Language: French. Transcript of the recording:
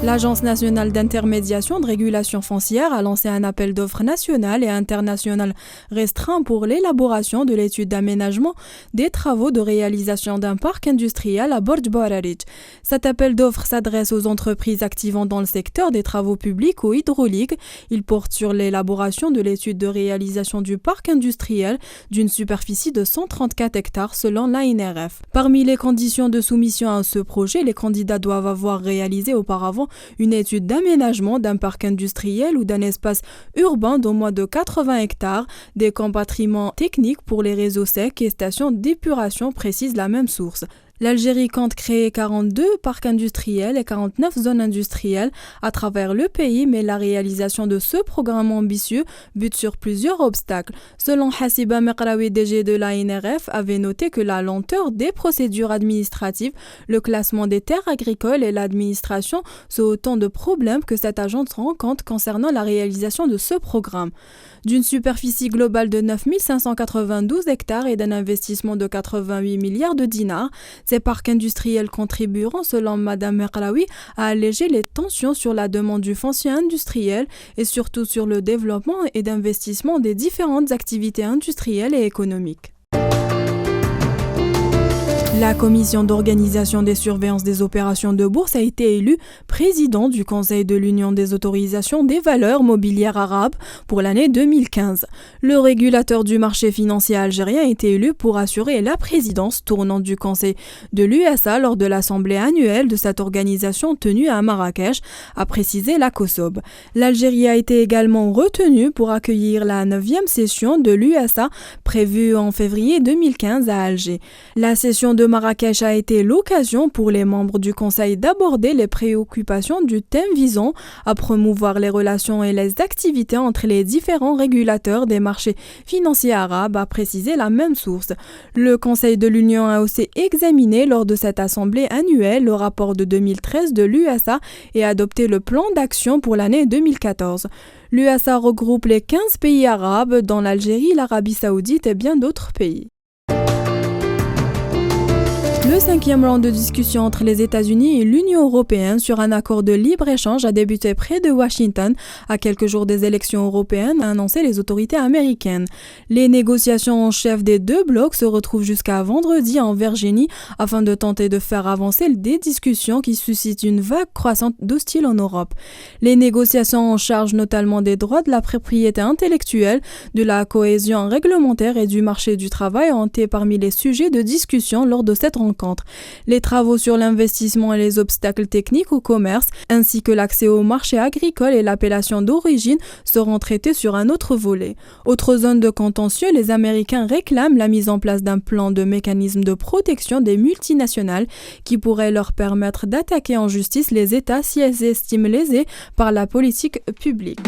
L'Agence nationale d'intermédiation de régulation foncière a lancé un appel d'offres national et international restreint pour l'élaboration de l'étude d'aménagement des travaux de réalisation d'un parc industriel à Borj Bararij. Cet appel d'offres s'adresse aux entreprises activant dans le secteur des travaux publics ou hydrauliques. Il porte sur l'élaboration de l'étude de réalisation du parc industriel d'une superficie de 134 hectares selon l'ANRF. Parmi les conditions de soumission à ce projet, les candidats doivent avoir réalisé auparavant une étude d'aménagement d'un parc industriel ou d'un espace urbain d'au moins de 80 hectares, des compartiments techniques pour les réseaux secs et stations d'épuration précisent la même source. L'Algérie compte créer 42 parcs industriels et 49 zones industrielles à travers le pays, mais la réalisation de ce programme ambitieux bute sur plusieurs obstacles. Selon Hassiba Mekraoui, DG de l'ANRF, avait noté que la lenteur des procédures administratives, le classement des terres agricoles et l'administration sont autant de problèmes que cette agence rencontre concernant la réalisation de ce programme. D'une superficie globale de 9 592 hectares et d'un investissement de 88 milliards de dinars, ces parcs industriels contribueront, selon Mme Mekraoui, à alléger les tensions sur la demande du foncier industriel et surtout sur le développement et d'investissement des différentes activités industrielles et économiques. La commission d'organisation des surveillances des opérations de bourse a été élue président du Conseil de l'Union des autorisations des valeurs mobilières arabes pour l'année 2015. Le régulateur du marché financier algérien a été élu pour assurer la présidence tournante du Conseil de l'USA lors de l'assemblée annuelle de cette organisation tenue à Marrakech, a précisé la COSOB. L'Algérie a été également retenue pour accueillir la 9e session de l'USA prévue en février 2015 à Alger. La session de Marrakech a été l'occasion pour les membres du Conseil d'aborder les préoccupations du thème visant à promouvoir les relations et les activités entre les différents régulateurs des marchés financiers arabes, a précisé la même source. Le Conseil de l'Union a aussi examiné lors de cette assemblée annuelle le rapport de 2013 de l'USA et adopté le plan d'action pour l'année 2014. L'USA regroupe les 15 pays arabes, dont l'Algérie, l'Arabie saoudite et bien d'autres pays. Le 5e round de discussion entre les États-Unis et l'Union européenne sur un accord de libre-échange a débuté près de Washington à quelques jours des élections européennes, a annoncé les autorités américaines. Les négociations en chef des deux blocs se retrouvent jusqu'à vendredi en Virginie afin de tenter de faire avancer des discussions qui suscitent une vague croissante d'hostiles en Europe. Les négociations en charge notamment des droits de la propriété intellectuelle, de la cohésion réglementaire et du marché du travail ont été parmi les sujets de discussion lors de cette rencontre. Les travaux sur l'investissement et les obstacles techniques au commerce, ainsi que l'accès au marché agricole et l'appellation d'origine seront traités sur un autre volet. Autre zone de contentieux, les Américains réclament la mise en place d'un plan de mécanisme de protection des multinationales qui pourrait leur permettre d'attaquer en justice les États si elles estiment lésés par la politique publique.